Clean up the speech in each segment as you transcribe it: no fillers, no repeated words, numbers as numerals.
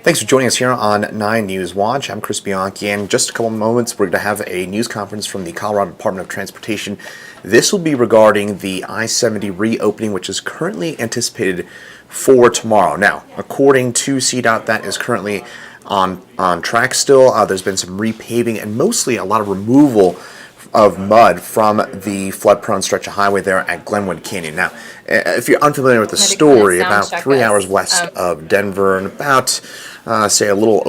Thanks for joining us here on 9 News Watch. I'm Chris Bianchi, and in just a couple of moments we're going to have a news conference from the Colorado Department of Transportation. This will be regarding the I-70 reopening, which is currently anticipated for tomorrow. Now, according to CDOT, that is currently on track still. There's been some repaving and mostly a lot of removal of mud from the flood-prone stretch of highway there at Glenwood Canyon. Now, if you're unfamiliar with the story, about 3 hours west of Denver and about, say, a little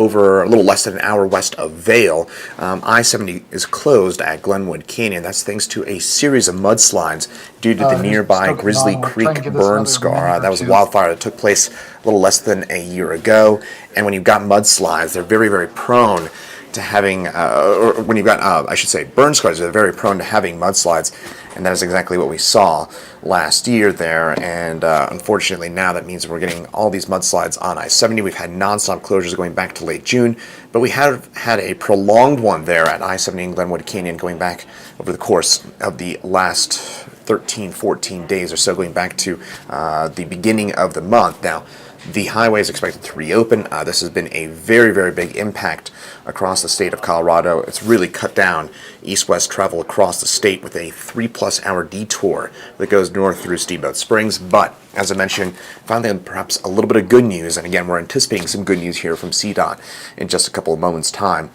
less than an hour west of Vail, I-70 is closed at Glenwood Canyon. That's thanks to a series of mudslides due to the nearby Grizzly Creek burn scar. That was a wildfire that took place a little less than a year ago. And when you've got mudslides, they're very, very prone to having, or when you've got, I should say, burn scars, they're very prone to having mudslides, and that is exactly what we saw last year there. And unfortunately, now that means we're getting all these mudslides on I-70. We've had nonstop closures going back to late June, but we have had a prolonged one there at I-70 in Glenwood Canyon going back over the course of the last 13, 14 days or so, going back to the beginning of the month. Now, the highway is expected to reopen. This has been a very, very big impact across the state of Colorado. It's really cut down east-west travel across the state with a 3+ hour detour that goes north through Steamboat Springs. But, as I mentioned, finally perhaps a little bit of good news. And again, we're anticipating some good news here from CDOT in just a couple of moments' time,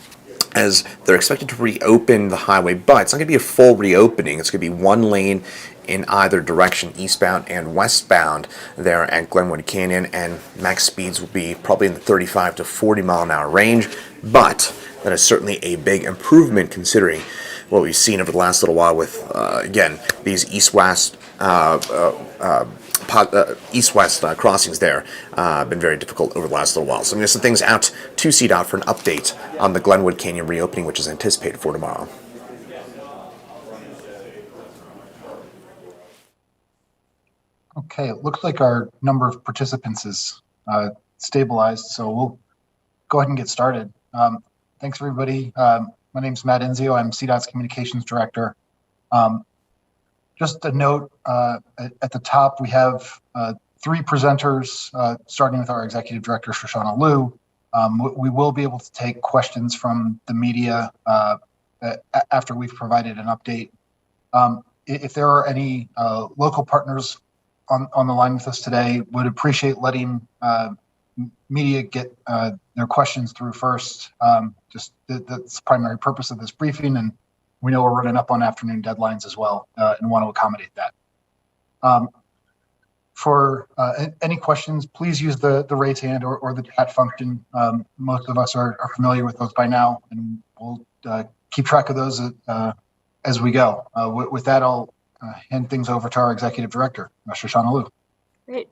as they're expected to reopen the highway, but it's not going to be a full reopening. It's going to be one lane in either direction, eastbound and westbound there at Glenwood Canyon, and max speeds will be probably in the 35 to 40 mile an hour range, but that is certainly a big improvement considering what we've seen over the last little while with, again, these east-west crossings there been very difficult over the last little while. So I'm going to send things out to CDOT for an update on the Glenwood Canyon reopening, which is anticipated for tomorrow. Okay, it looks like our number of participants is stabilized, so we'll go ahead and get started. Thanks, everybody. My name's Matt Enzio. I'm CDOT's Communications Director. Just a note, at the top, we have 3 presenters, starting with our Executive Director, Shoshana Liu. We will be able to take questions from the media after we've provided an update. If there are any local partners on the line with us today, would appreciate letting media get their questions through first. Just that's the primary purpose of this briefing, and we know we're running up on afternoon deadlines as well, and want to accommodate that. For any questions, please use the raise hand or the chat function. Most of us are familiar with those by now, and we'll keep track of those as we go. With that, I'll hand things over to our Executive Director, Shoshana Liu. Great.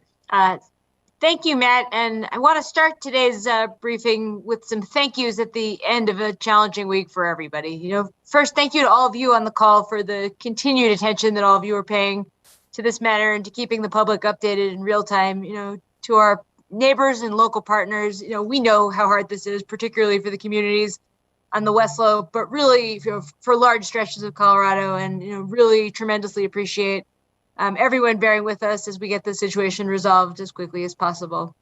Thank you, Matt. And I want to start today's briefing with some thank yous at the end of a challenging week for everybody. First, thank you to all of you on the call for the continued attention that all of you are paying to this matter and to keeping the public updated in real time. To our neighbors and local partners, we know how hard this is, particularly for the communities on the West Slope, but really for large stretches of Colorado, and really tremendously appreciate everyone bearing with us as we get the situation resolved as quickly as possible.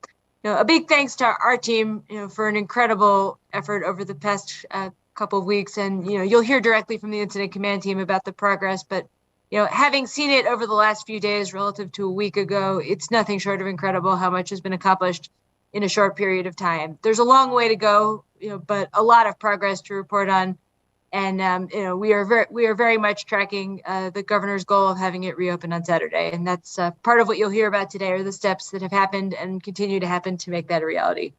A big thanks to our team, for an incredible effort over the past couple of weeks, and you'll hear directly from the incident command team about the progress. But having seen it over the last few days relative to a week ago, it's nothing short of incredible how much has been accomplished in a short period of time. There's a long way to go, but a lot of progress to report on. And we are very much tracking the governor's goal of having it reopen on Saturday, and that's part of what you'll hear about today are the steps that have happened and continue to happen to make that a reality.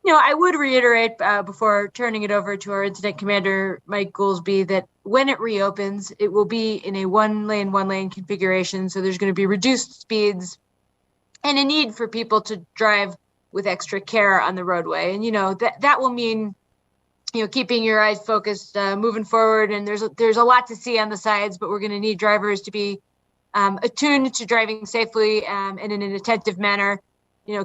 I would reiterate before turning it over to our incident commander, Mike Goolsby, that when it reopens, it will be in a one lane configuration. So there's going to be reduced speeds and a need for people to drive with extra care on the roadway. And that will mean keeping your eyes focused, moving forward. And there's a lot to see on the sides, but we're going to need drivers to be attuned to driving safely and in an attentive manner.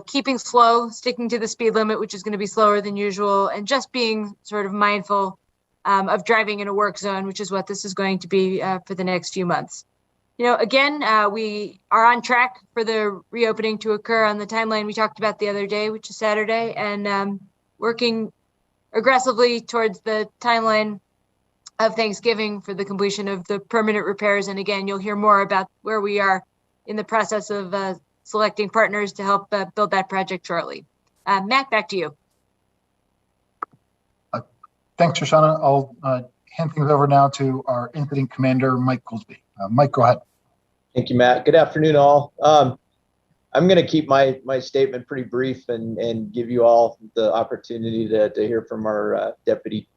Keeping slow, sticking to the speed limit, which is going to be slower than usual, and just being sort of mindful of driving in a work zone, which is what this is going to be for the next few months. Again, we are on track for the reopening to occur on the timeline we talked about the other day, which is Saturday, and working aggressively towards the timeline of Thanksgiving for the completion of the permanent repairs. And again, you'll hear more about where we are in the process of selecting partners to help build that project shortly. Matt, back to you. Thanks, Shoshana. I'll hand things over now to our incident commander, Mike Goolsby. Mike, go ahead. Thank you, Matt. Good afternoon, all. I'm going to keep my statement pretty brief and give you all the opportunity to hear from our Deputy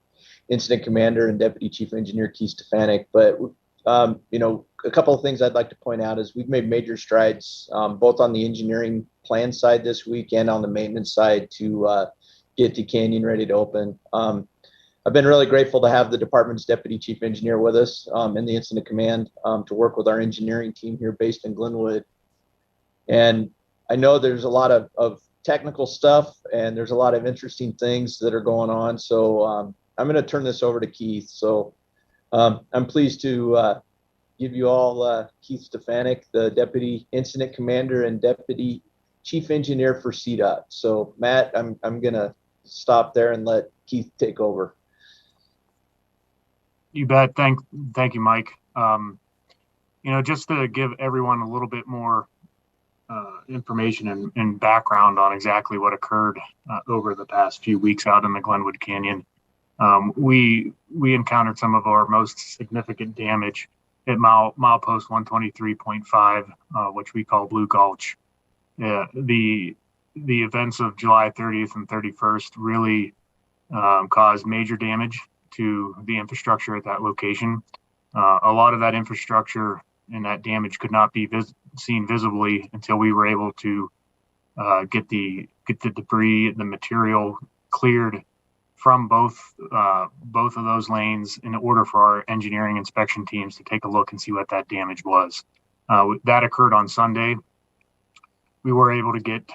Incident Commander and Deputy Chief Engineer Keith Stefanik. But a couple of things I'd like to point out is we've made major strides both on the engineering plan side this week and on the maintenance side to get the canyon ready to open. I've been really grateful to have the department's Deputy Chief Engineer with us in the Incident Command to work with our engineering team here based in Glenwood. And I know there's a lot of technical stuff and there's a lot of interesting things that are going on. So I'm going to turn this over to Keith. So I'm pleased to give you all Keith Stefanik, the Deputy Incident Commander and Deputy Chief Engineer for CDOT. So Matt, I'm going to stop there and let Keith take over. You bet. Thank you, Mike. Just to give everyone a little bit more information and background on exactly what occurred over the past few weeks out in the Glenwood Canyon. We encountered some of our most significant damage at milepost 123.5, which we call Blue Gulch. The events of July 30th and 31st really caused major damage to the infrastructure at that location. A lot of that infrastructure and that damage could not be seen visibly until we were able to get the debris, the material cleared from both of those lanes in order for our engineering inspection teams to take a look and see what that damage was. That occurred on Sunday. We were able to get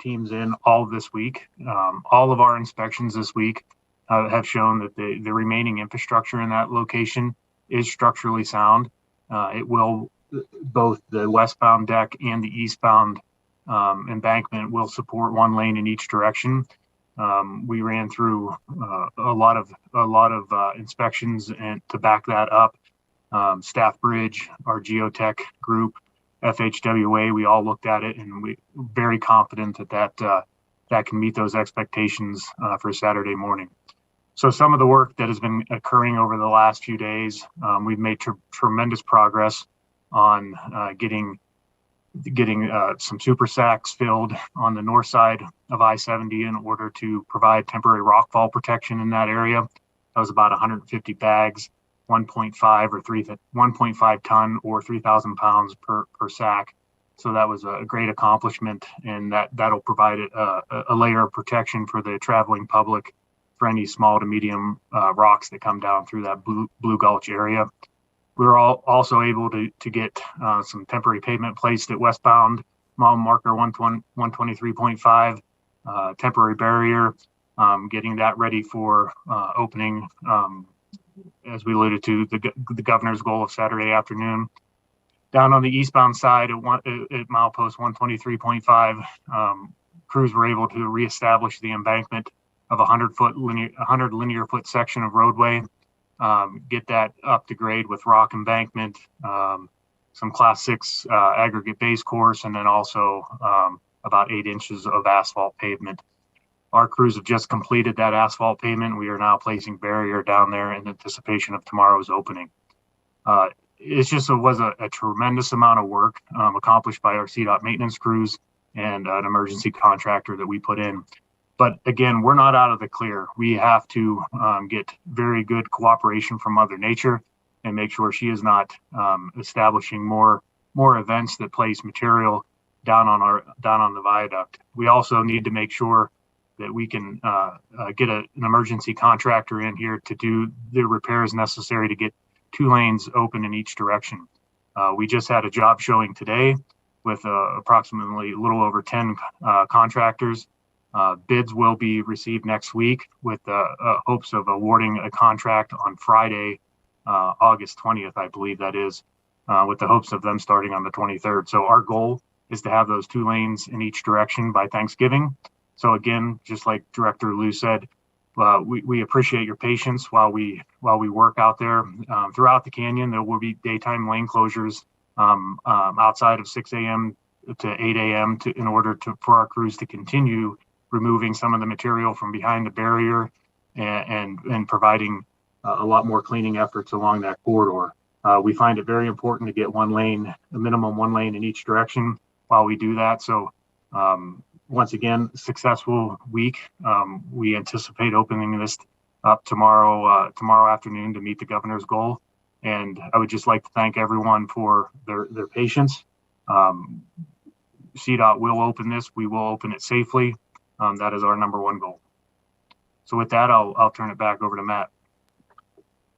teams in all this week. All of our inspections this week have shown that the remaining infrastructure in that location is structurally sound. It will, both the westbound deck and the eastbound embankment will support one lane in each direction. We ran through a lot of inspections and to back that up. Staff Bridge, our geotech group, FHWA, we all looked at it and we very confident that can meet those expectations for Saturday morning. So some of the work that has been occurring over the last few days, we've made tremendous progress on getting some super sacks filled on the north side of I-70 in order to provide temporary rockfall protection in that area. That was about 150 bags, 1.5 ton or 3,000 pounds per sack. So that was a great accomplishment, and that'll provide a layer of protection for the traveling public for any small to medium rocks that come down through that Blue Gulch area. We were also able to get some temporary pavement placed at westbound mile marker 123.5, temporary barrier, getting that ready for opening, as we alluded to, the governor's goal of Saturday afternoon. Down on the eastbound side at milepost 123.5, crews were able to reestablish the embankment of 100 linear foot section of roadway, get that up to grade with rock embankment, some class 6 aggregate base course, and then also about 8 inches of asphalt pavement. Our crews have just completed that asphalt pavement. We are now placing barrier down there in anticipation of tomorrow's opening. It was a tremendous amount of work accomplished by our CDOT maintenance crews and an emergency contractor that we put in. But again, we're not out of the clear. We have to get very good cooperation from Mother Nature and make sure she is not establishing more events that place material down on the viaduct. We also need to make sure that we can get an emergency contractor in here to do the repairs necessary to get 2 lanes open in each direction. We just had a job showing today with approximately a little over 10 contractors. Bids will be received next week with hopes of awarding a contract on Friday, August 20th, I believe that is, with the hopes of them starting on the 23rd. So our goal is to have those 2 lanes in each direction by Thanksgiving. So again, just like Director Liu said, we appreciate your patience while we work out there. Throughout the canyon, there will be daytime lane closures outside of 6 a.m. to 8 a.m. in order for our crews to continue removing some of the material from behind the barrier and providing a lot more cleaning efforts along that corridor. We find it very important to get a minimum 1 lane in each direction while we do that. So once again, successful week. We anticipate opening this up tomorrow afternoon to meet the governor's goal. And I would just like to thank everyone for their patience. CDOT will open this. We will open it safely. That is our number 1 goal. So with that, I'll turn it back over to Matt.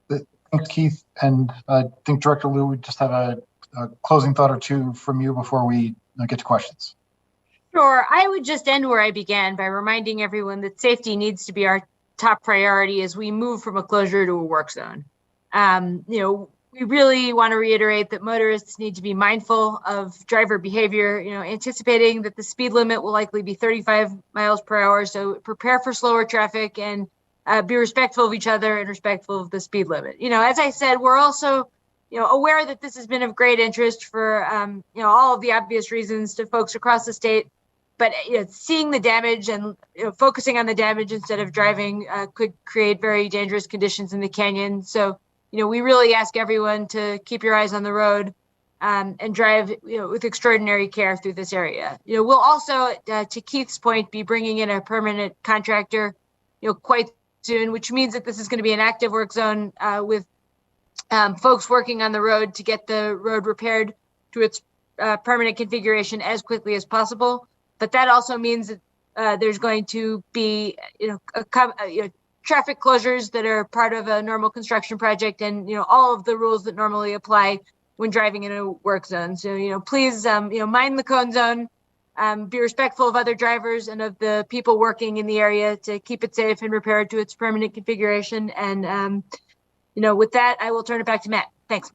Thanks, Keith. And I think Director Liu, we just have a closing thought or two from you before we get to questions. Sure. I would just end where I began by reminding everyone that safety needs to be our top priority as we move from a closure to a work zone. We really want to reiterate that motorists need to be mindful of driver behavior, anticipating that the speed limit will likely be 35 miles per hour. So prepare for slower traffic and be respectful of each other and respectful of the speed limit. As I said, we're also aware that this has been of great interest for, all of the obvious reasons to folks across the state. But seeing the damage and focusing on the damage instead of driving could create very dangerous conditions in the canyon. So, we really ask everyone to keep your eyes on the road and drive, with extraordinary care through this area. We'll also, to Keith's point, be bringing in a permanent contractor, quite soon, which means that this is going to be an active work zone with folks working on the road to get the road repaired to its permanent configuration as quickly as possible. But that also means that there's going to be, traffic closures that are part of a normal construction project, and all of the rules that normally apply when driving in a work zone. So please mind the cone zone, be respectful of other drivers and of the people working in the area to keep it safe and repaired to its permanent configuration. And with that, I will turn it back to Matt. Thanks.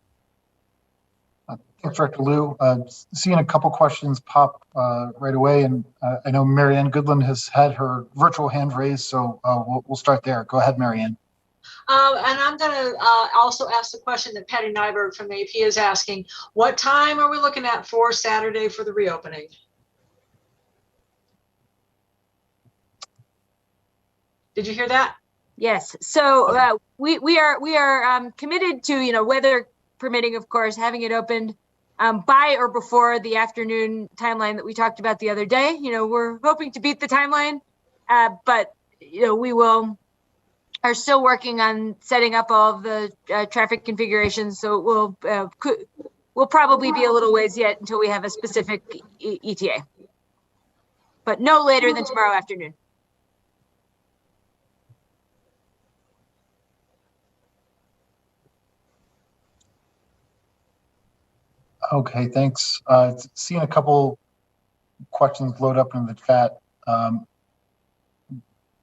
Thanks, Director Liu. Seeing a couple questions pop right away, and I know Marianne Goodland has had her virtual hand raised, so we'll start there. Go ahead, Marianne. And I'm going to also ask the question that Patty Nyberg from AP is asking. What time are we looking at for Saturday for the reopening? Did you hear that? Yes. So we are committed to, weather permitting, of course, having it opened by or before the afternoon timeline that we talked about the other day. We're hoping to beat the timeline, but we are still working on setting up all of the traffic configurations. So we'll probably be a little ways yet until we have a specific ETA, but no later than tomorrow afternoon. Okay, thanks. Seeing a couple questions load up in the chat.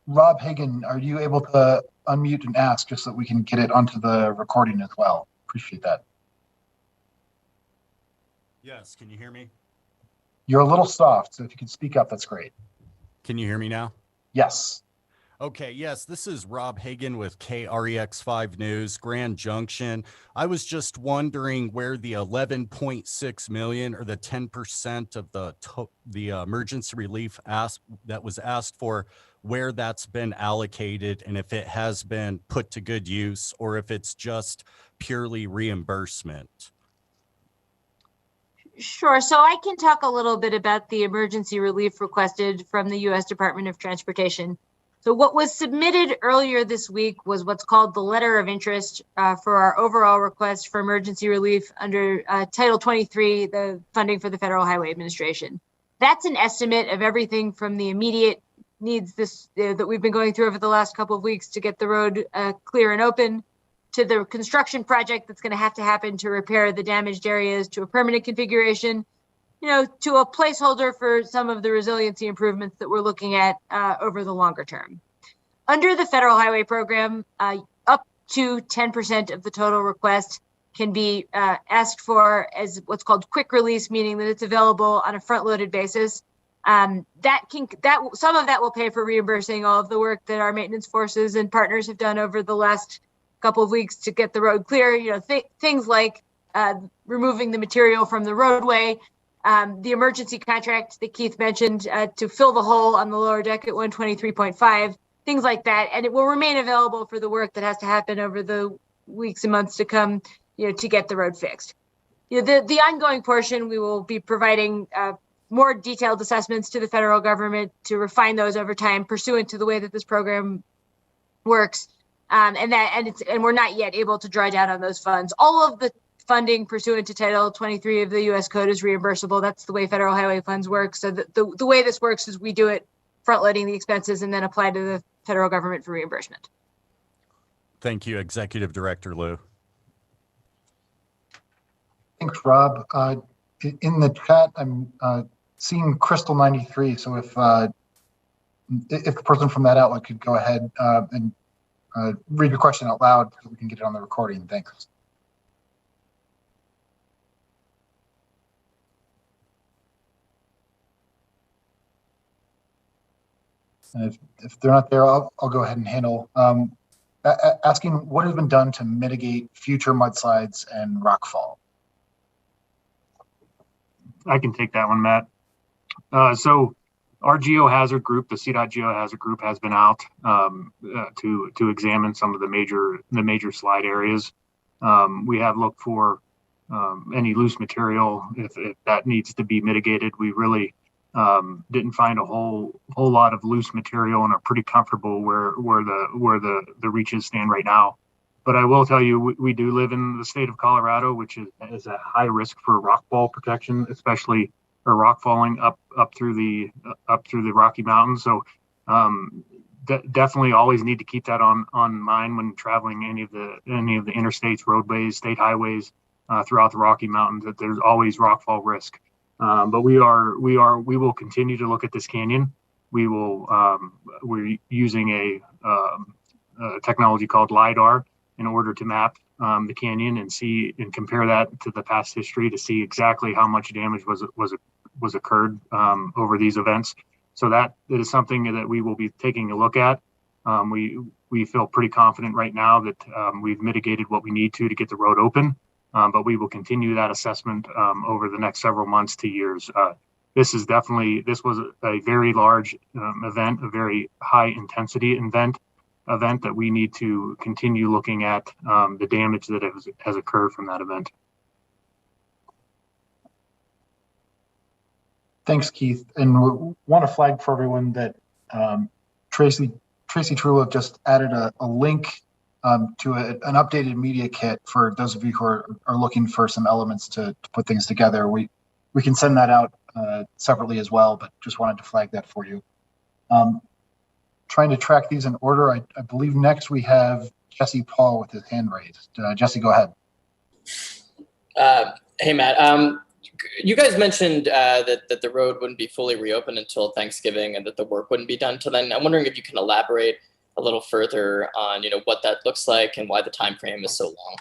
Rob Hagan, are you able to unmute and ask just so that we can get it onto the recording as well? Appreciate that. Yes, can you hear me? You're a little soft, so if you could speak up, that's great. Can you hear me now? Yes. Okay, yes, this is Rob Hagan with KREX5 News, Grand Junction. I was just wondering where the 11.6 million or the 10% of the emergency relief that was asked for, where that's been allocated and if it has been put to good use or if it's just purely reimbursement. Sure. So I can talk a little bit about the emergency relief requested from the U.S. Department of Transportation. So what was submitted earlier this week was what's called the letter of interest for our overall request for emergency relief under Title 23, the funding for the Federal Highway Administration. That's an estimate of everything from the immediate needs that we've been going through over the last couple of weeks to get the road clear and open, to the construction project that's going to have to happen to repair the damaged areas, to a permanent configuration, to a placeholder for some of the resiliency improvements that we're looking at over the longer term. Under the Federal Highway Program, up to 10% of the total request can be asked for as what's called quick release, meaning that it's available on a front-loaded basis. Some of that will pay for reimbursing all of the work that our maintenance forces and partners have done over the last couple of weeks to get the road clear. You know, things like removing the material from the roadway, the emergency contract that Keith mentioned to fill the hole on the lower deck at 123.5, things like that. And it will remain available for the work that has to happen over the weeks and months to come, you know, to get the road fixed. You know, the ongoing portion, we will be providing more detailed assessments to the federal government to refine those over time, pursuant to the way that this program works. And we're not yet able to draw down on those funds. All of the funding pursuant to Title 23 of the U.S. Code is reimbursable. That's the way federal highway funds work. So the way this works is we do it front loading the expenses and then apply to the federal government for reimbursement. Thank you, Executive Director Liu. Thanks, Rob. In the chat, I'm seeing Crystal 93. So if the person from that outlet could go ahead and read your question out loud so we can get it on the recording. Thanks. And if they're not there, I'll go ahead and handle asking what has been done to mitigate future mudslides and rockfall. I can take that one, Matt. So our geohazard group, the CDOT geohazard group, has been out to examine some of the major slide areas. We have looked for any loose material if that needs to be mitigated. We really didn't find a whole lot of loose material and are pretty comfortable where the reaches stand right now. But I will tell you, we do live in the state of Colorado, which is at high risk for rockfall protection, especially or rock falling up through the Rocky Mountains. So definitely always need to keep that on mind when traveling any of the interstates, roadways, state highways throughout the Rocky Mountains. That there's always rockfall risk. But we will continue to look at this canyon. We're using a technology called LiDAR in order to map the canyon and compare that to the past history to see exactly how much damage was occurred over these events. So that is something that we will be taking a look at. We feel pretty confident right now that we've mitigated what we need to get the road open, but we will continue that assessment over the next several months to years. This was a very large event, a very high intensity event that we need to continue looking at the damage that has occurred from that event. Thanks, Keith. And we want to flag for everyone that Tracy Trullo just added a link to an updated media kit for those of you who are looking for some elements to put things together. We can send that out separately as well, but just wanted to flag that for you. Trying to track these in order. I believe next we have Jesse Paul with his hand raised. Jesse, go ahead. Hey, Matt. You guys mentioned that the road wouldn't be fully reopened until Thanksgiving and that the work wouldn't be done till then. I'm wondering if you can elaborate a little further on what that looks like and why the time frame is so long.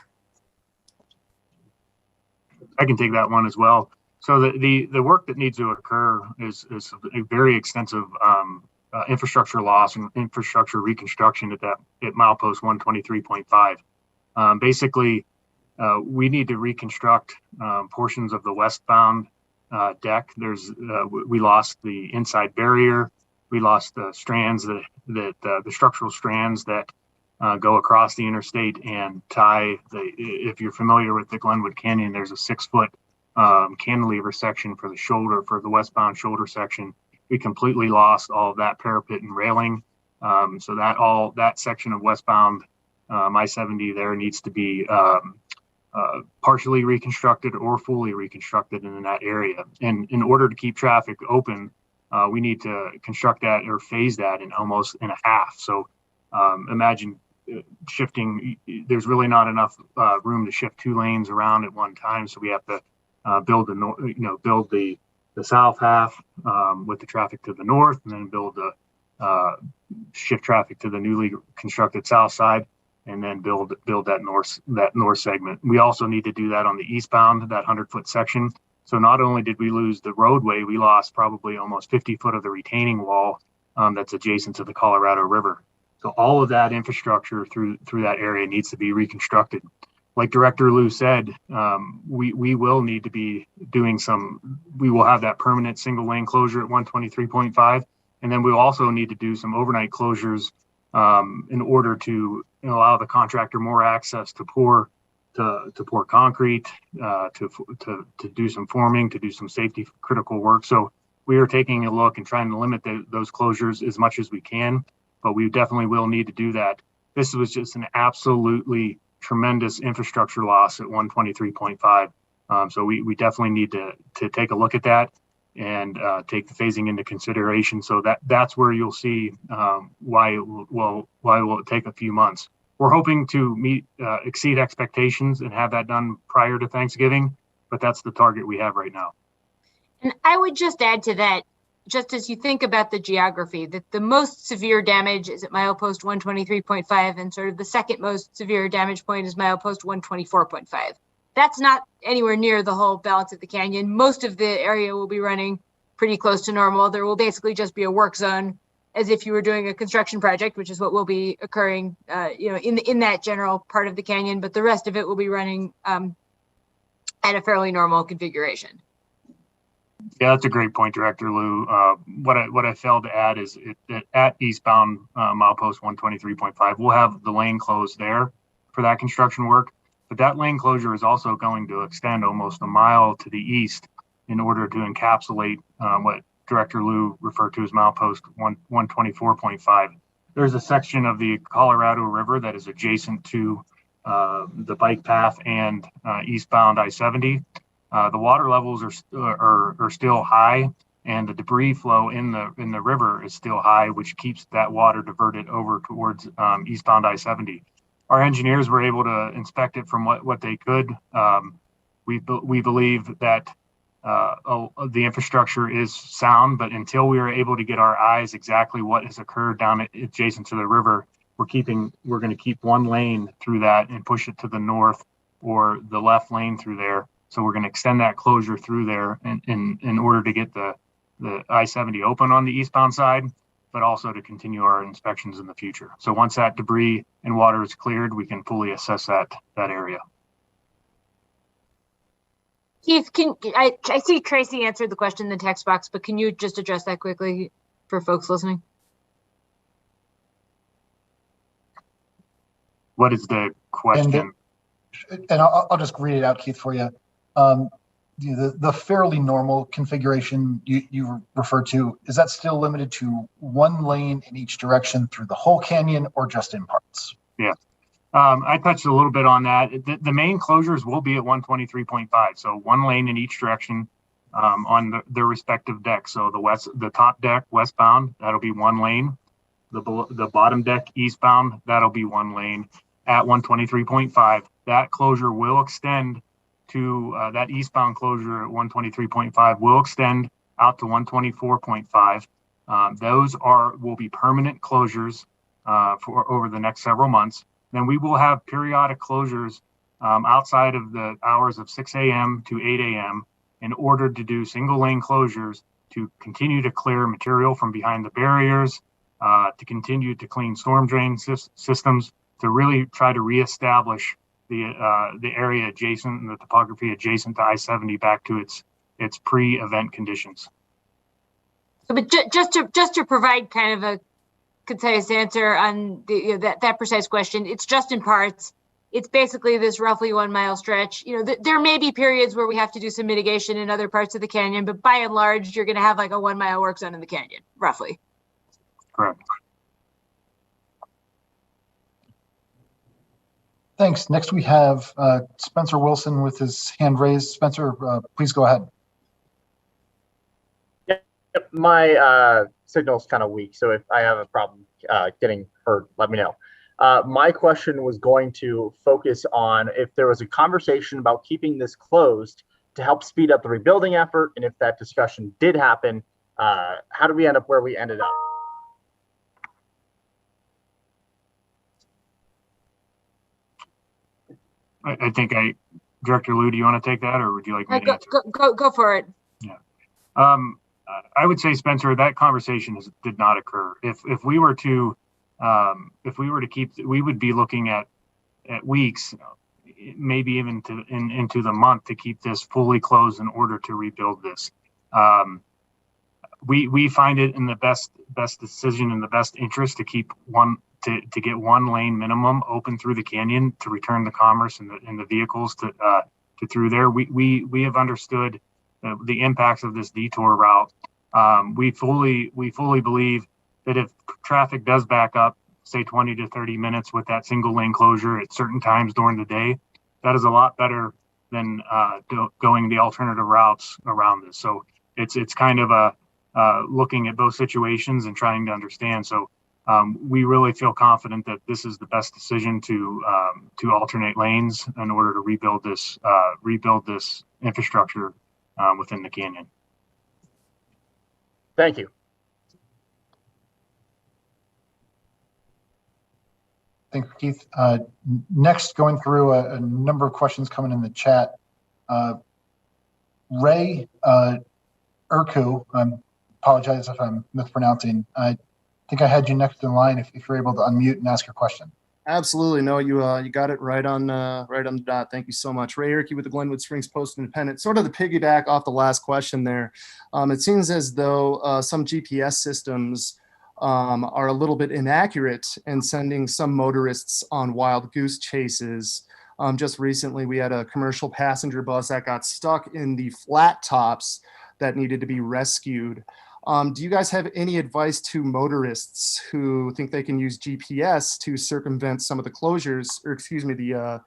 I can take that one as well. So the work that needs to occur is a very extensive infrastructure loss and infrastructure reconstruction at milepost 123.5. Basically, we need to reconstruct portions of the westbound deck. We lost the inside barrier. We lost the strands the structural strands that go across the interstate and tie if you're familiar with the Glenwood Canyon, there's a 6-foot cantilever section for the westbound shoulder section. We completely lost all of that parapet and railing. So that section of westbound I-70 there needs to be partially reconstructed or fully reconstructed in that area. And in order to keep traffic open, we need to construct that or phase that in almost in a half. So imagine shifting. There's really not enough room to shift 2 lanes around at one time. So we have to build the south half with the traffic to the north, and then build the shift traffic to the newly constructed south side. and then build that north segment. We also need to do that on the eastbound, that 100-foot section. So not only did we lose the roadway, we lost probably almost 50 foot of the retaining wall that's adjacent to the Colorado River. So all of that infrastructure through that area needs to be reconstructed. Like Director Liu said, we will need to be doing we will have that permanent single lane closure at 123.5. And then we'll also need to do some overnight closures in order to allow the contractor more access to pour concrete, to do some forming, to do some safety critical work. So we are taking a look and trying to limit those closures as much as we can, but we definitely will need to do that. This was just an absolutely tremendous infrastructure loss at 123.5. So we definitely need to take a look at that and take the phasing into consideration. So that's where you'll see why it will take a few months. We're hoping to exceed expectations and have that done prior to Thanksgiving, but that's the target we have right now. And I would just add to that, just as you think about the geography, that the most severe damage is at milepost 123.5, and sort of the second most severe damage point is milepost 124.5. That's not anywhere near the whole balance of the canyon. Most of the area will be running pretty close to normal. There will basically just be a work zone as if you were doing a construction project, which is what will be occurring, in that general part of the canyon. But the rest of it will be running at a fairly normal configuration. Yeah, that's a great point, Director Liu. What I failed to add is at eastbound milepost 123.5, we'll have the lane closed there for that construction work. But that lane closure is also going to extend almost a mile to the east in order to encapsulate what Director Liu referred to as milepost 124.5. There's a section of the Colorado River that is adjacent to the bike path and eastbound I-70. The water levels are still high, and the debris flow in the river is still high, which keeps that water diverted over towards eastbound I-70. Our engineers were able to inspect it from what they could. We believe that the infrastructure is sound, but until we are able to get our eyes exactly what has occurred down adjacent to the river, we're going to keep one lane through that and push it to the north or the left lane through there. So we're going to extend that closure through there in order to get the I-70 open on the eastbound side, but also to continue our inspections in the future. So once that debris and water is cleared, we can fully assess that area. Keith, I see Tracy answered the question in the text box, but can you just address that quickly for folks listening? What is the question? And I'll just read it out, Keith, for you. The fairly normal configuration you referred to, is that still limited to one lane in each direction through the whole canyon or just in parts? Yeah, I touched a little bit on that. The main closures will be at 123.5, so one lane in each direction on their respective decks. So the top deck westbound, that'll be one lane. The bottom deck eastbound, that'll be one lane at 123.5. That closure will extend to that eastbound closure at 123.5 will extend out to 124.5. Those will be permanent closures for over the next several months. Then we will have periodic closures outside of the hours of 6 a.m. to 8 a.m. in order to do single lane closures to continue to clear material from behind the barriers, to continue to clean storm drain systems, to really try to reestablish the area adjacent and the topography adjacent to I-70 back to its pre-event conditions. But just to provide kind of a concise answer on that precise question, it's just in parts. It's basically this roughly 1 mile stretch. There may be periods where we have to do some mitigation in other parts of the canyon, but by and large, you're going to have like a 1 mile work zone in the canyon, roughly. Correct. Thanks. Next, we have Spencer Wilson with his hand raised. Spencer, please go ahead. Yep. My signal's kind of weak, so if I have a problem getting heard, let me know. My question was going to focus on if there was a conversation about keeping this closed to help speed up the rebuilding effort, and if that discussion did happen, how did we end up where we ended up? I think Director Liu, do you want to take that, or would you like me to answer? Go for it. Yeah. I would say, Spencer, that conversation did not occur. If we were to keep, we would be looking at weeks, maybe even into the month, to keep this fully closed in order to rebuild this. We find it in the best decision, in the best interest, to keep to get one lane minimum open through the canyon to return the commerce and the vehicles to through there. We have understood the impacts of this detour route. We fully believe that if traffic does back up, say 20 to 30 minutes with that single lane closure at certain times during the day, that is a lot better than going the alternative routes around this. So it's kind of looking at both situations and trying to understand. So we really feel confident that this is the best decision to alternate lanes in order to rebuild this infrastructure within the canyon. Thank you. Thank you, Keith. Next, going through a number of questions coming in the chat. Ray Urku, I apologize if I'm mispronouncing. I think I had you next in line if you're able to unmute and ask your question. Absolutely. No, you got it right on the dot. Thank you so much. Ray Erkey with the Glenwood Springs Post-Independent. Sort of the piggyback off the last question there. It seems as though some GPS systems are a little bit inaccurate in sending some motorists on wild goose chases. Just recently, we had a commercial passenger bus that got stuck in the flat tops that needed to be rescued. Do you guys have any advice to motorists who think they can use GPS to circumvent some of the closures, or excuse me, the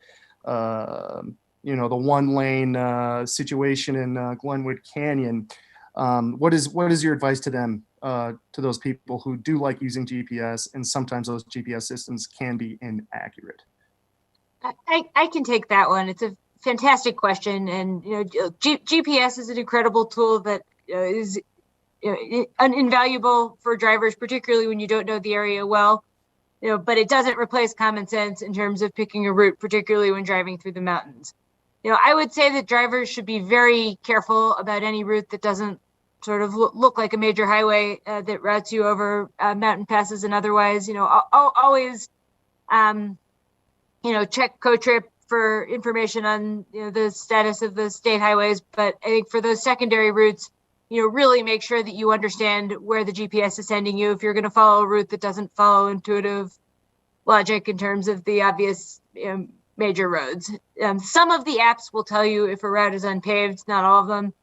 one lane situation in Glenwood Canyon? What is your advice to them, to those people who do like using GPS, and sometimes those GPS systems can be inaccurate? I can take that one. It's a fantastic question, and GPS is an incredible tool that is invaluable for drivers, particularly when you don't know the area well. But it doesn't replace common sense in terms of picking a route, particularly when driving through the mountains. I would say that drivers should be very careful about any route that doesn't sort of look like a major highway that routes you over mountain passes and otherwise. Always check CoTrip for information on the status of the state highways. But I think for those secondary routes, really make sure that you understand where the GPS is sending you if you're going to follow a route that doesn't follow intuitive logic in terms of the obvious major roads. Some of the apps will tell you if a route is unpaved, not all of them.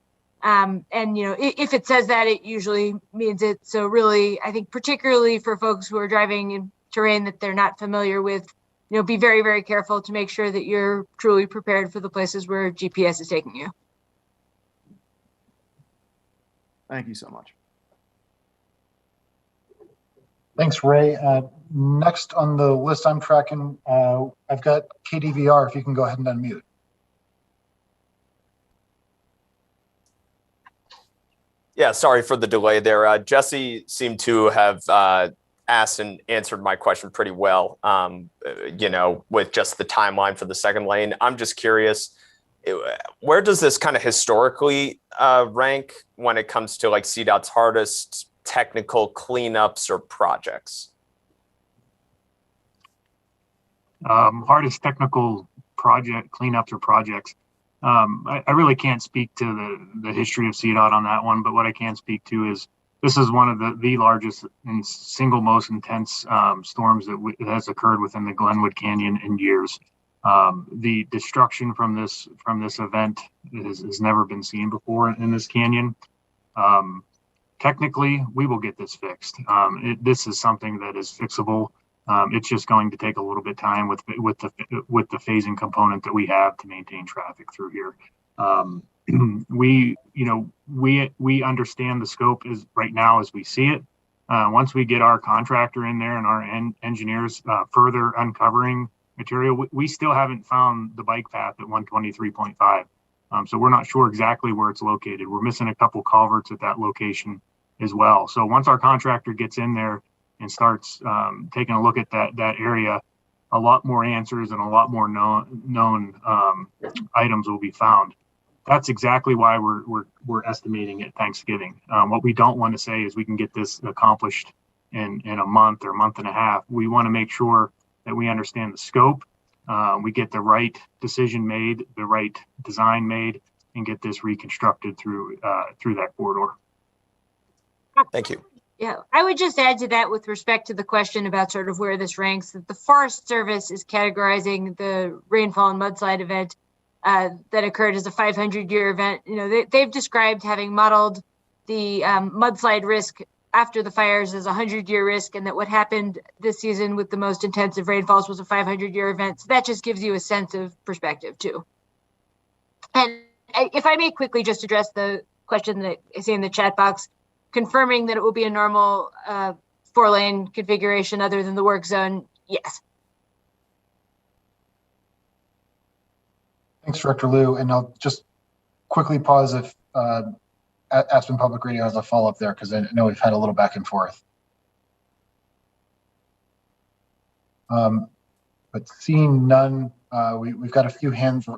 If it says that, it usually means it. So really, I think particularly for folks who are driving in terrain that they're not familiar with, be very, very careful to make sure that you're truly prepared for the places where GPS is taking you. Thank you so much. Thanks, Ray. Next on the list I'm tracking, I've got KDVR, if you can go ahead and unmute. Yeah, sorry for the delay there. Jesse seemed to have asked and answered my question pretty well, with just the timeline for the second lane. I'm just curious, where does this kind of historically rank when it comes to like CDOT's hardest technical cleanups or projects? Hardest technical project cleanups or projects. I really can't speak to the history of CDOT on that one, but what I can speak to is this is one of the largest and single most intense storms that has occurred within the Glenwood Canyon in years. The destruction from this event has never been seen before in this canyon. Technically, we will get this fixed. This is something that is fixable. It's just going to take a little bit of time with the phasing component that we have to maintain traffic through here. We understand the scope is right now as we see it. Once we get our contractor in there and our engineers further uncovering material, we still haven't found the bike path at 123.5. So we're not sure exactly where it's located. We're missing a couple culverts at that location as well. So once our contractor gets in there and starts taking a look at that area, a lot more answers and a lot more known items will be found. That's exactly why we're estimating at Thanksgiving. What we don't want to say is we can get this accomplished in a month or month and a half. We want to make sure that we understand the scope, we get the right decision made, the right design made, and get this reconstructed through that corridor. Thank you. Yeah, I would just add to that with respect to the question about sort of where this ranks, that the Forest Service is categorizing the rainfall and mudslide event that occurred as a 500-year event. You know, they've described having modeled the mudslide risk after the fires as a 100-year risk, and that what happened this season with the most intensive rainfalls was a 500-year event. So that just gives you a sense of perspective too. And if I may quickly just address the question that I see in the chat box, confirming that it will be a normal 4-lane configuration other than the work zone, yes. Thanks, Director Liu. And I'll just quickly pause if Aspen Public Radio has a follow-up there, because I know we've had a little back and forth. But seeing none, we've got a few hands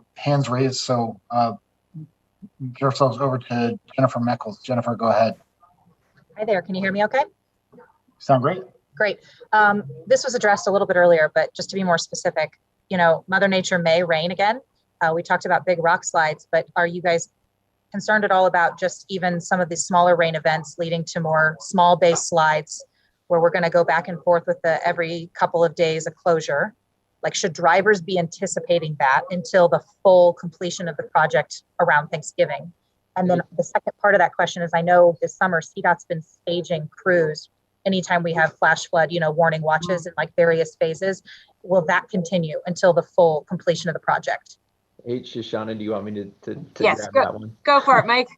raised. So get ourselves over to Jennifer Meckles. Jennifer, go ahead. Hi there. Can you hear me okay? Sound great. Great. This was addressed a little bit earlier, but just to be more specific, you know, Mother Nature may rain again. We talked about big rock slides, but are you guys concerned at all about just even some of the smaller rain events leading to more small base slides where we're going to go back and forth with the every couple of days a closure? Like, should drivers be anticipating that until the full completion of the project around Thanksgiving? And then the second part of that question is, I know this summer CDOT's been staging crews anytime we have flash flood, you know, warning watches in like various phases. Will that continue until the full completion of the project? Hey, Shoshana, do you want me to Yes, grab that one? Go for it, Mike.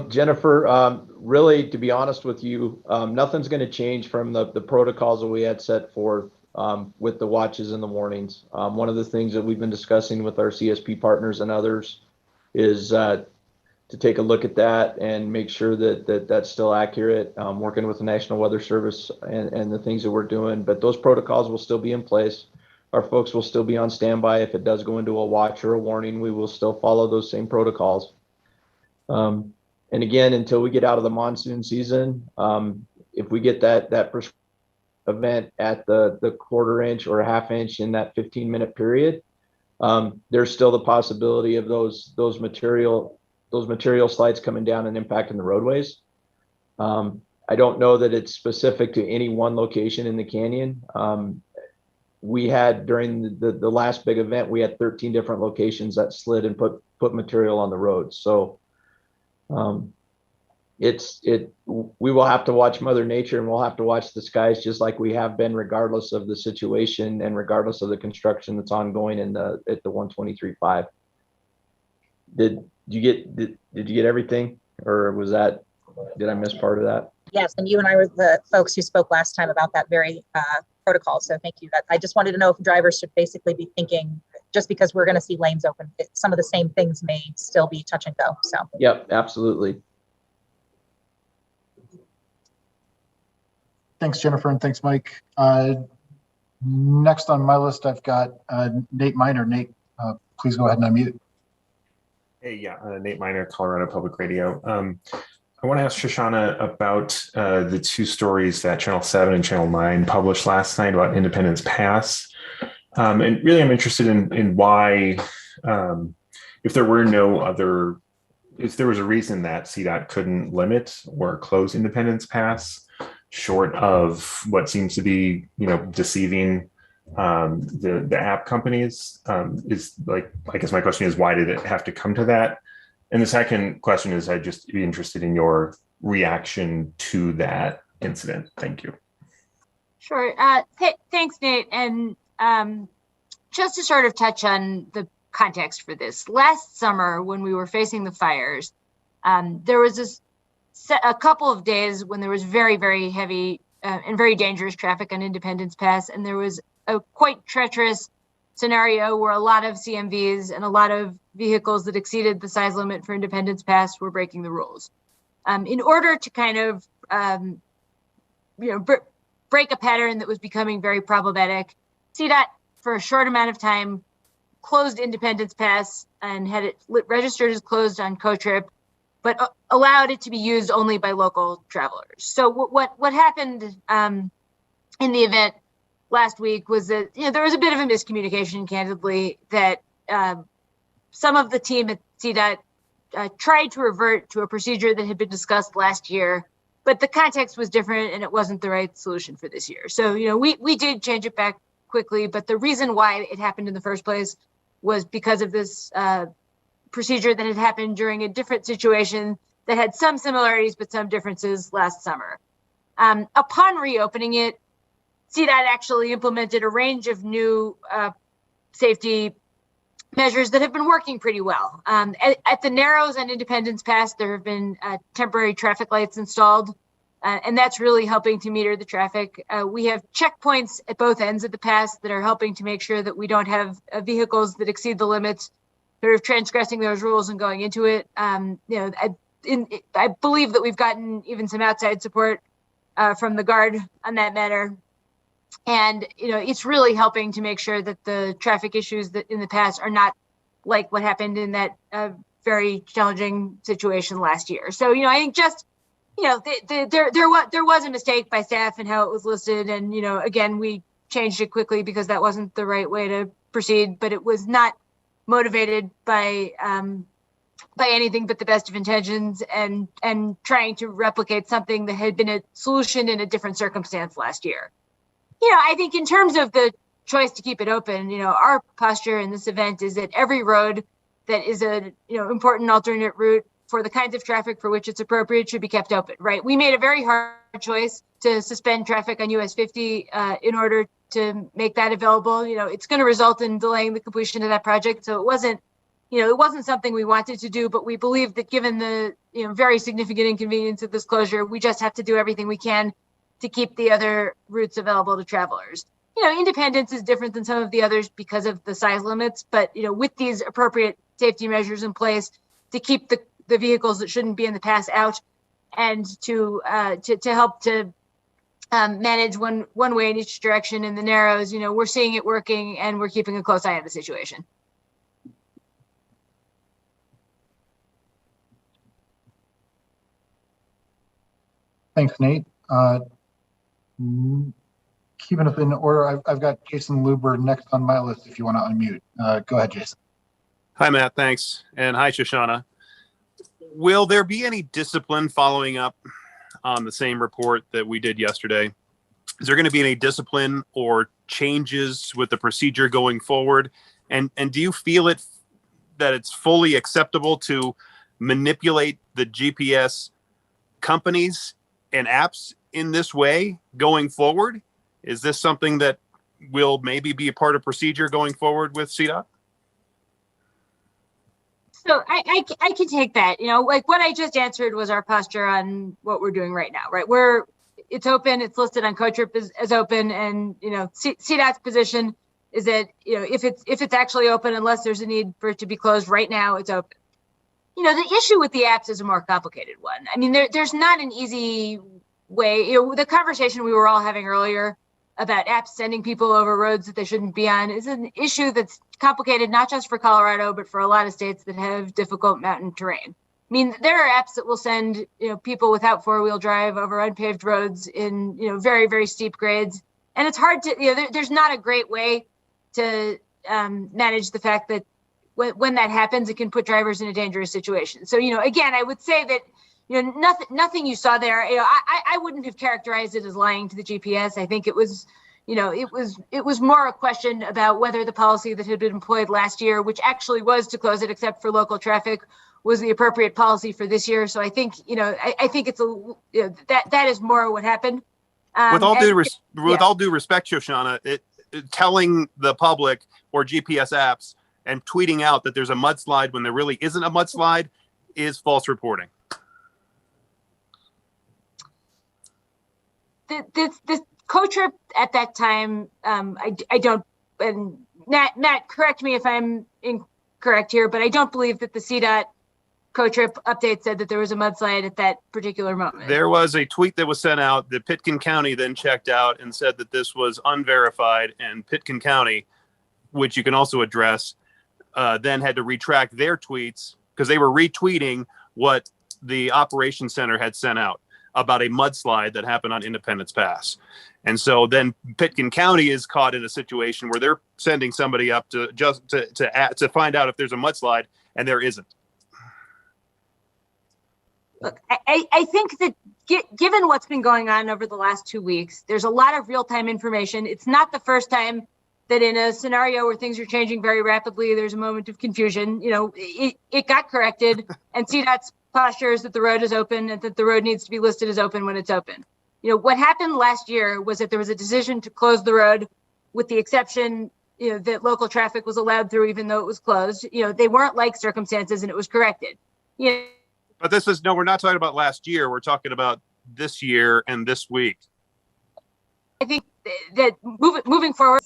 Jennifer, really, to be honest with you, nothing's going to change from the protocols that we had set forth with the watches and the warnings. One of the things that we've been discussing with our CSP partners and others is to take a look at that and make sure that that's still accurate, working with the National Weather Service and the things that we're doing. But those protocols will still be in place. Our folks will still be on standby. If it does go into a watch or a warning, we will still follow those same protocols. And again, until we get out of the monsoon season, if we get that event at the 1/4 inch or a 1/2 inch in that 15-minute period, there's still the possibility of those material slides coming down and impacting the roadways. I don't know that it's specific to any one location in the canyon. We had, during the last big event, we had 13 different locations that slid and put material on the road. So we will have to watch Mother Nature, and we'll have to watch the skies just like we have been, regardless of the situation and regardless of the construction that's ongoing at the 123.5. Did you get everything, or did I miss part of that? Yes, and you and I were the folks who spoke last time about that very protocol. So thank you. I just wanted to know if drivers should basically be thinking, just because we're going to see lanes open, some of the same things may still be touch and go. So. Yep, absolutely. Thanks, Jennifer, and thanks, Mike. Next on my list, I've got Nate Miner. Nate, please go ahead and unmute. Hey, yeah, Nate Miner, Colorado Public Radio. I want to ask Shoshana about the 2 stories that Channel 7 and Channel 9 published last night about Independence Pass. And really, I'm interested in why, if there was a reason that CDOT couldn't limit or close Independence Pass, short of what seems to be, deceiving the app companies, I guess my question is, why did it have to come to that? And the second question is, I'd just be interested in your reaction to that incident. Thank you. Sure. Thanks, Nate. And just to sort of touch on the context for this, last summer when we were facing the fires, there was a couple of days when there was very, very heavy and very dangerous traffic on Independence Pass, and there was a quite treacherous scenario where a lot of CMVs and a lot of vehicles that exceeded the size limit for Independence Pass were breaking the rules. In order to kind of, break a pattern that was becoming very problematic, CDOT for a short amount of time, closed Independence Pass and had it registered as closed on CoTrip, but allowed it to be used only by local travelers. So what happened in the event last week was that there was a bit of a miscommunication, candidly, that some of the team at CDOT tried to revert to a procedure that had been discussed last year, but the context was different and it wasn't the right solution for this year. So we did change it back quickly, but the reason why it happened in the first place was because of this procedure that had happened during a different situation that had some similarities but some differences last summer. Upon reopening it, CDOT actually implemented a range of new safety measures that have been working pretty well. At the Narrows and Independence Pass, there have been temporary traffic lights installed, and that's really helping to meter the traffic. We have checkpoints at both ends of the pass that are helping to make sure that we don't have vehicles that exceed the limits, sort of transgressing those rules and going into it. I believe that we've gotten even some outside support from the Guard on that matter. And, it's really helping to make sure that the traffic issues that in the past are not like what happened in that very challenging situation last year. So, I think just, there was a mistake by staff in how it was listed. And, again, we changed it quickly because that wasn't the right way to proceed, but it was not motivated by anything but the best of intentions and trying to replicate something that had been a solution in a different circumstance last year. I think in terms of the choice to keep it open, our posture in this event is that every road that is a, important alternate route for the kinds of traffic for which it's appropriate should be kept open, right? We made a very hard choice to suspend traffic on US 50 in order to make that available. It's going to result in delaying the completion of that project. So it wasn't something we wanted to do, but we believe that given the, very significant inconvenience of this closure, we just have to do everything we can to keep the other routes available to travelers. Independence is different than some of the others because of the size limits, but with these appropriate safety measures in place to keep the vehicles that shouldn't be in the pass out, and to help to manage one way in each direction in the Narrows, we're seeing it working and we're keeping a close eye on the situation. Thanks, Nate. Keeping it in order, I've got Jason Luber next on my list if you want to unmute. Go ahead, Jason. Hi, Matt. Thanks. And hi, Shoshana. Will there be any discipline following up on the same report that we did yesterday? Is there going to be any discipline or changes with the procedure going forward? And do you feel that it's fully acceptable to manipulate the GPS companies and apps in this way going forward? Is this something that will maybe be a part of procedure going forward with CDOT? So I can take that. Like what I just answered was our posture on what we're doing right now, right? It's open, it's listed on CoTrip as open, and CDOT's position is that if it's actually open, unless there's a need for it to be closed right now, it's open. The issue with the apps is a more complicated one. I mean, there's not an easy way. The conversation we were all having earlier about apps sending people over roads that they shouldn't be on is an issue that's complicated, not just for Colorado, but for a lot of states that have difficult mountain terrain. I mean, there are apps that will send people without four-wheel drive over unpaved roads in very, very steep grades, and it's hard to there's not a great way to manage the fact that when that happens, it can put drivers in a dangerous situation. So again, I would say that nothing you saw there, I wouldn't have characterized it as lying to the GPS. I think it was, it was more a question about whether the policy that had been employed last year, which actually was to close it except for local traffic, was the appropriate policy for this year. So I think, I think it's that is more what happened. With all due respect, Shoshana, telling the public or GPS apps and tweeting out that there's a mudslide when there really isn't a mudslide is false reporting. This CoTrip at that time, I don't, and Matt, correct me if I'm incorrect here, but I don't believe that the CDOT CoTrip update said that there was a mudslide at that particular moment. There was a tweet that was sent out that Pitkin County then checked out and said that this was unverified, and Pitkin County which you can also address, then had to retract their tweets because they were retweeting what the operations center had sent out about a mudslide that happened on Independence Pass. And so then Pitkin County is caught in a situation where they're sending somebody up to just to find out if there's a mudslide, and there isn't. Look, I think that given what's been going on over the last 2 weeks, there's a lot of real-time information. It's not the first time that in a scenario where things are changing very rapidly, there's a moment of confusion. You know, it got corrected, and CDOT's posture is that the road is open and that the road needs to be listed as open when it's open. You know, what happened last year was that there was a decision to close the road with the exception, you know, that local traffic was allowed through even though it was closed. You know, they weren't like circumstances and it was corrected. You know, But we're not talking about last year. We're talking about this year and this week. I think that moving forward.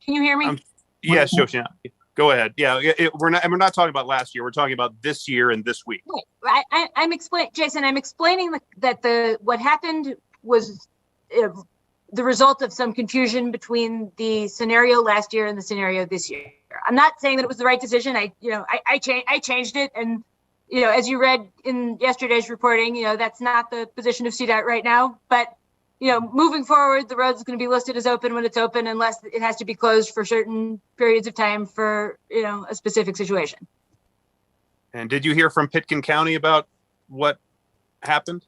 Can you hear me? Yes, Shoshana, go ahead. Yeah, we're not talking about last year. We're talking about this year and this week. Right. I'm explaining that what happened was the result of some confusion between the scenario last year and the scenario this year. I'm not saying that it was the right decision. I changed it, and you know, as you read in yesterday's reporting, you know, that's not the position of CDOT right now. But you know, moving forward, the road is going to be listed as open when it's open, unless it has to be closed for certain periods of time for, you know, a specific situation. And did you hear from Pitkin County about what happened?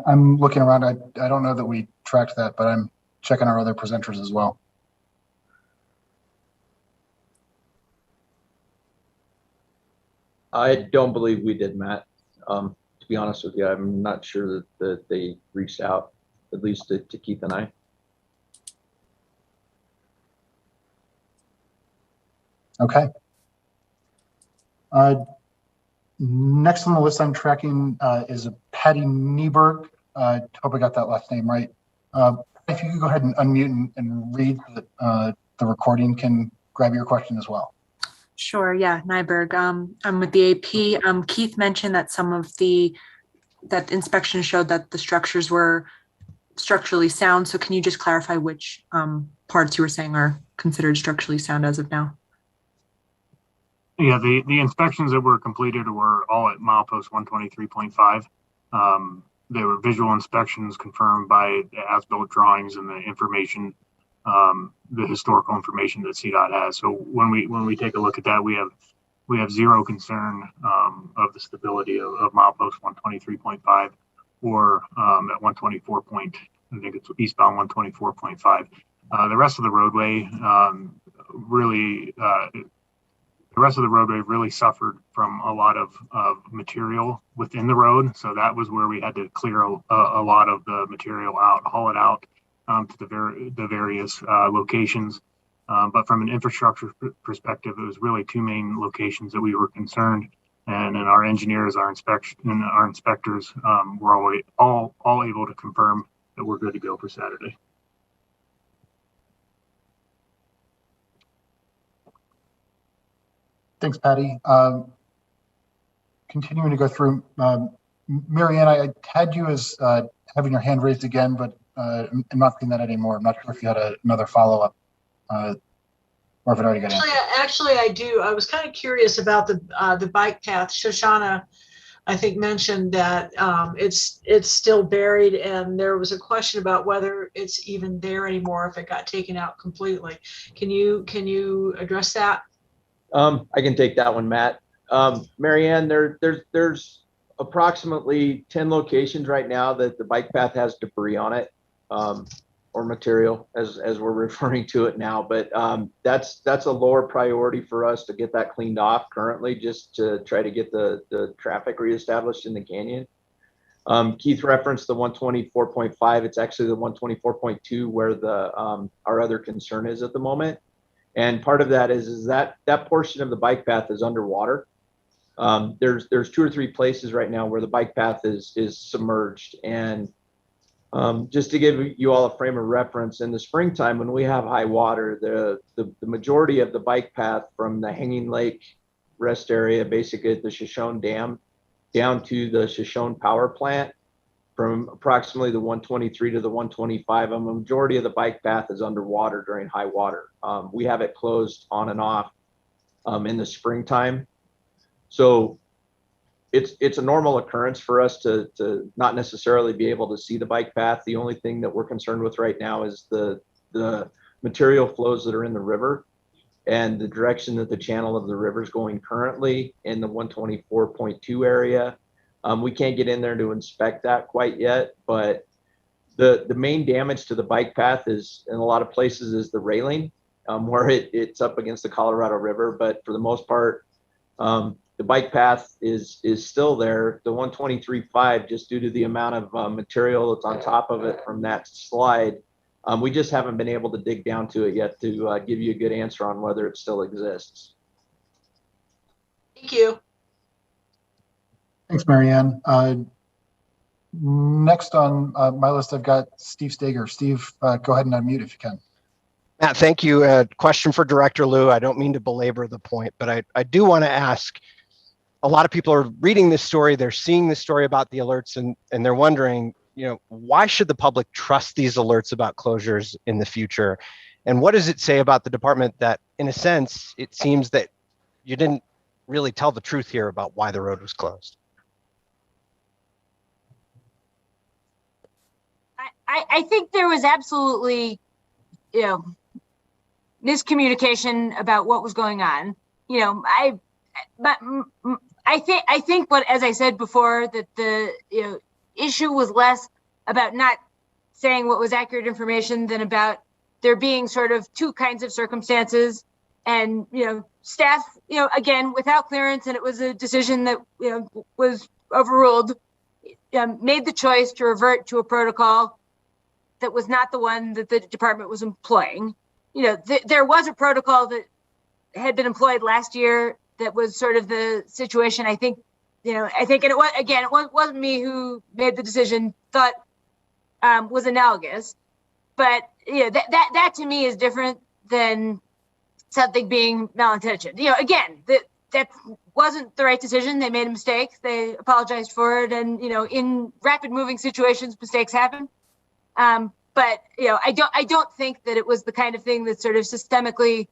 I'm looking around. I don't know that we tracked that, but I'm checking our other presenters as well. I don't believe we did, Matt. To be honest with you, I'm not sure that they reached out, at least to keep an eye. Okay. Next on the list I'm tracking is Patty Nieberg. Hope I got that last name right. If you could go ahead and unmute and read the recording, can grab your question as well. Sure. Yeah, Nyberg. I'm with the AP. Keith mentioned that that inspection showed that the structures were structurally sound. So can you just clarify which parts you were saying are considered structurally sound as of now? Yeah, the inspections that were completed were all at milepost 123.5. They were visual inspections confirmed by the as-built drawings and the information, the historical information that CDOT has. So when we take a look at that, we have zero concern of the stability of milepost 123.5 or at 124 point, I think it's eastbound 124.5. The rest of the roadway really suffered from a lot of material within the road. So that was where we had to clear a lot of the material out, haul it out to the various locations. But from an infrastructure perspective, it was really two main locations that we were concerned. And then our engineers, our inspectors were all able to confirm that we're good to go for Saturday. Thanks, Patty. Continuing to go through, Marianne, I had you as having your hand raised again, but I'm not seeing that anymore. I'm not sure if you had another follow-up or if it already got answered. Actually, I do. I was kind of curious about the bike path. Shoshana, I think, mentioned that it's still buried, and there was a question about whether it's even there anymore if it got taken out completely. Can you address that? I can take that one, Matt. Marianne, there's approximately 10 locations right now that the bike path has debris on it, or material as we're referring to it now. But that's a lower priority for us to get that cleaned off currently, just to try to get the traffic reestablished in the canyon. Keith referenced the 124.5. It's actually the 124.2 where our other concern is at the moment. And part of that is that portion of the bike path is underwater. There's 2 or 3 places right now where the bike path is submerged. And just to give you all a frame of reference, in the springtime when we have high water, the majority of the bike path from the Hanging Lake rest area, basically at the Shoshone Dam, down to the Shoshone power plant, from approximately the 123 to the 125, a majority of the bike path is underwater during high water. We have it closed on and off in the springtime. So it's a normal occurrence for us to not necessarily be able to see the bike path. The only thing that we're concerned with right now is the material flows that are in the river and the direction that the channel of the river is going currently in the 124.2 area. We can't get in there to inspect that quite yet, but the main damage to the bike path is, in a lot of places, is the railing, where it's up against the Colorado River. But for the most part, the bike path is still there. The 123.5, just due to the amount of material that's on top of it from that slide, we just haven't been able to dig down to it yet to give you a good answer on whether it still exists. Thank you. Thanks, Marianne. Next on my list, I've got Steve Stager. Steve, go ahead and unmute if you can. Matt, thank you. Question for Director Liu. I don't mean to belabor the point, but I do want to ask, a lot of people are reading this story, they're seeing this story about the alerts, and they're wondering, why should the public trust these alerts about closures in the future? And what does it say about the department that, in a sense, it seems that you didn't really tell the truth here about why the road was closed? I think there was absolutely, miscommunication about what was going on. I think what, as I said before, that the issue was less about not saying what was accurate information than about there being sort of two kinds of circumstances, and staff, again, without clearance, and it was a decision that was overruled, made the choice to revert to a protocol that was not the one that the department was employing. There was a protocol that had been employed last year that was sort of the situation. I think, and it was, again, it wasn't me who made the decision, thought was analogous, but that to me is different than something being malintentioned. Again, that wasn't the right decision. They made a mistake. They apologized for it, and in rapid moving situations, mistakes happen. But I don't think that it was the kind of thing that's sort of systemically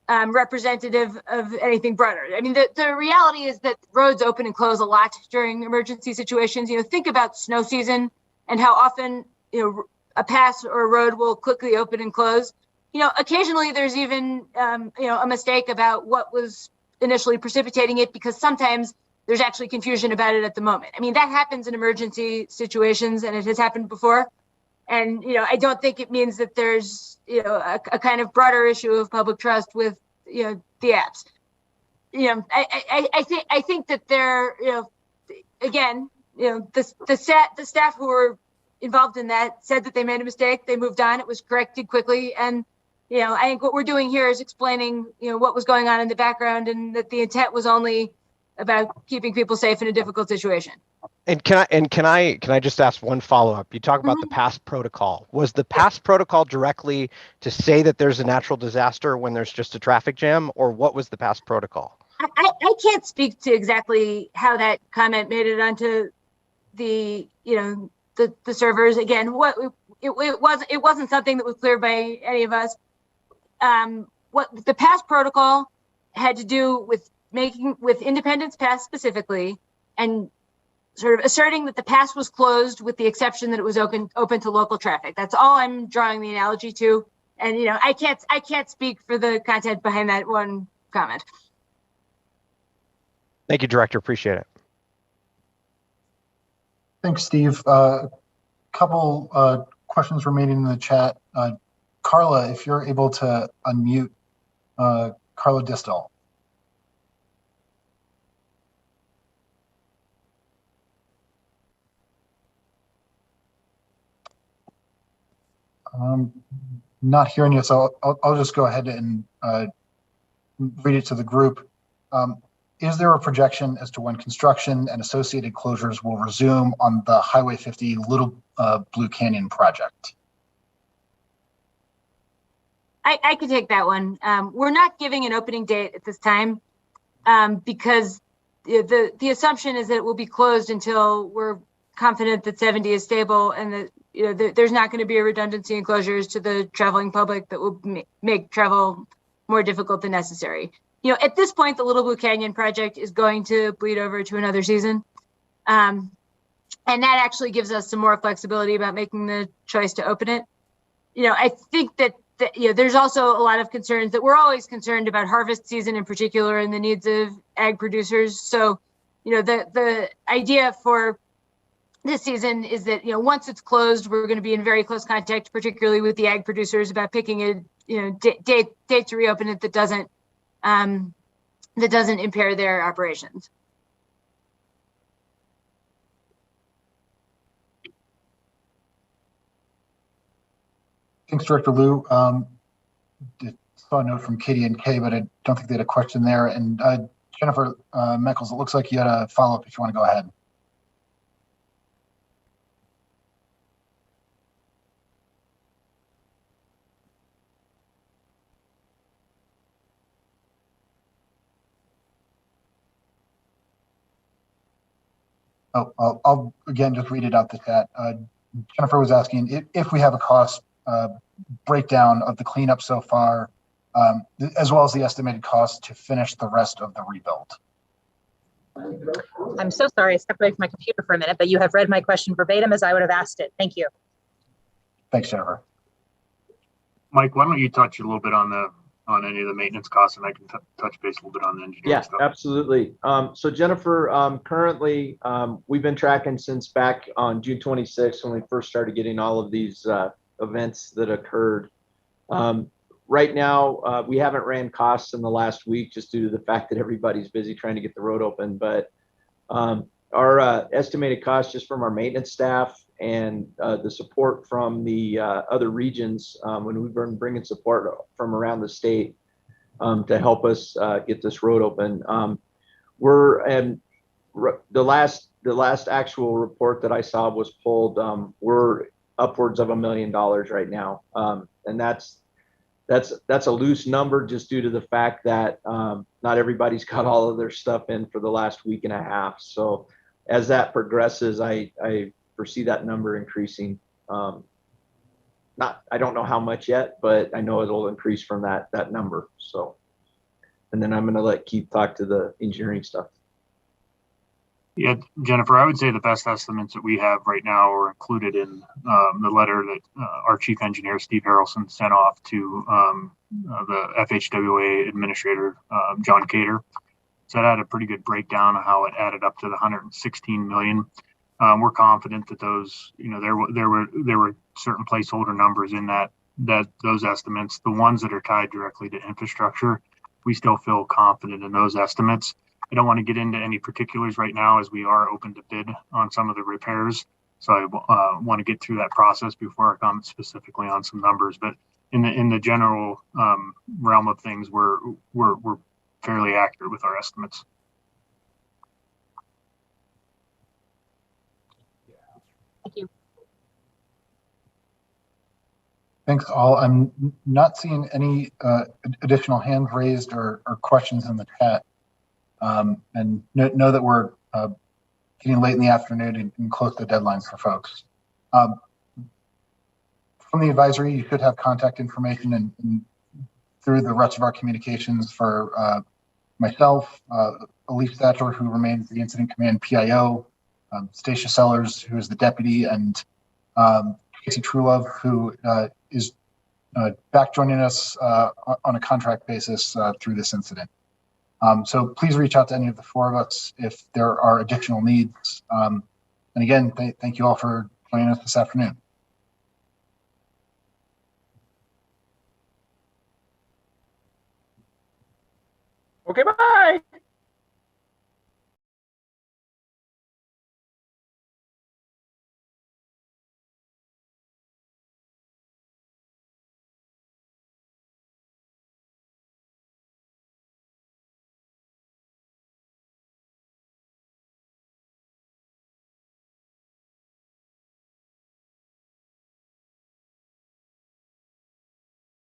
representative of anything broader. I mean, the reality is that roads open and close a lot during emergency situations. Think about snow season and how often a pass or a road will quickly open and close. Occasionally there's even a mistake about what was initially precipitating it, because sometimes there's actually confusion about it at the moment. I mean, that happens in emergency situations, and it has happened before. And, I don't think it means that there's, a kind of broader issue of public trust with, the apps. I think that there, again, the staff who were involved in that said that they made a mistake. They moved on. It was corrected quickly. And, I think what we're doing here is explaining, what was going on in the background, and that the intent was only about keeping people safe in a difficult situation. And can I just ask one follow-up? You talk about the past protocol. Was the past protocol directly to say that there's a natural disaster when there's just a traffic jam, or what was the past protocol? I can't speak to exactly how that comment made it onto the the servers. Again, it wasn't something that was clear by any of us. What the past protocol had to do with Independence Pass specifically, and sort of asserting that the pass was closed with the exception that it was open to local traffic. That's all I'm drawing the analogy to. And I can't speak for the content behind that one comment. Thank you, Director. Appreciate it. Thanks, Steve. Couple questions remaining in the chat. Carla, if you're able to unmute, Carla Distal. Not hearing you, so I'll just go ahead and read it to the group. Is there a projection as to when construction and associated closures will resume on the Highway 50 Little Blue Canyon project? I could take that one. We're not giving an opening date at this time because the assumption is that it will be closed until we're confident that 70 is stable and that there's not going to be a redundancy in closures to the traveling public that will make travel more difficult than necessary. At this point, the Little Blue Canyon project is going to bleed over to another season. And that actually gives us some more flexibility about making the choice to open it. I think that there's also a lot of concerns that we're always concerned about harvest season in particular and the needs of ag producers. So, the idea for this season is that, once it's closed, we're going to be in very close contact, particularly with the ag producers, about picking a date to reopen it that doesn't impair their operations. Thanks, Director Liu. Saw a note from Katie and Kay, but I don't think they had a question there. And Jennifer Meckles, it looks like you had a follow-up if you want to go ahead. Oh, I'll again just read it out the chat. Jennifer was asking if we have a cost breakdown of the cleanup so far, as well as the estimated cost to finish the rest of the rebuild. I'm so sorry, I stepped away from my computer for a minute, but you have read my question verbatim as I would have asked it. Thank you. Thanks, Jennifer. Mike, why don't you touch a little bit on any of the maintenance costs, and I can touch base a little bit on the engineering stuff. Yeah, absolutely. So Jennifer, currently we've been tracking since back on June 26th when we first started getting all of these events that occurred. Right now, we haven't ran costs in the last week just due to the fact that everybody's busy trying to get the road open. But our estimated cost just from our maintenance staff and the support from the other regions when we've been bringing support from around the state to help us get this road open. The last actual report that I saw was pulled. We're upwards of $1 million right now, and that's a loose number just due to the fact that not everybody's got all of their stuff in for the last week and a half. So as that progresses, I foresee that number increasing. I don't know how much yet, but I know it'll increase from that number. So, and then I'm going to let Keith talk to the engineering stuff. Yeah, Jennifer, I would say the best estimates that we have right now are included in the letter that our chief engineer, Steve Harrelson, sent off to the FHWA administrator, John Cater. So that had a pretty good breakdown of how it added up to the 116 million. We're confident that those, there were certain placeholder numbers in those estimates. The ones that are tied directly to infrastructure, we still feel confident in those estimates. I don't want to get into any particulars right now as we are open to bid on some of the repairs. So I want to get through that process before I comment specifically on some numbers. But in the general realm of things, we're fairly accurate with our estimates. Thank you. Thanks all. I'm not seeing any additional hands raised or questions in the chat. And know that we're getting late in the afternoon and close to deadlines for folks. From the advisory, you should have contact information and through the rest of our communications for myself, Elise Thatcher, who remains the Incident Command PIO, Stacia Sellers, who is the deputy, and Casey Trulove, who is back joining us on a contract basis through this incident. So please reach out to any of the four of us if there are additional needs. And again, thank you all for joining us this afternoon. Okay, bye.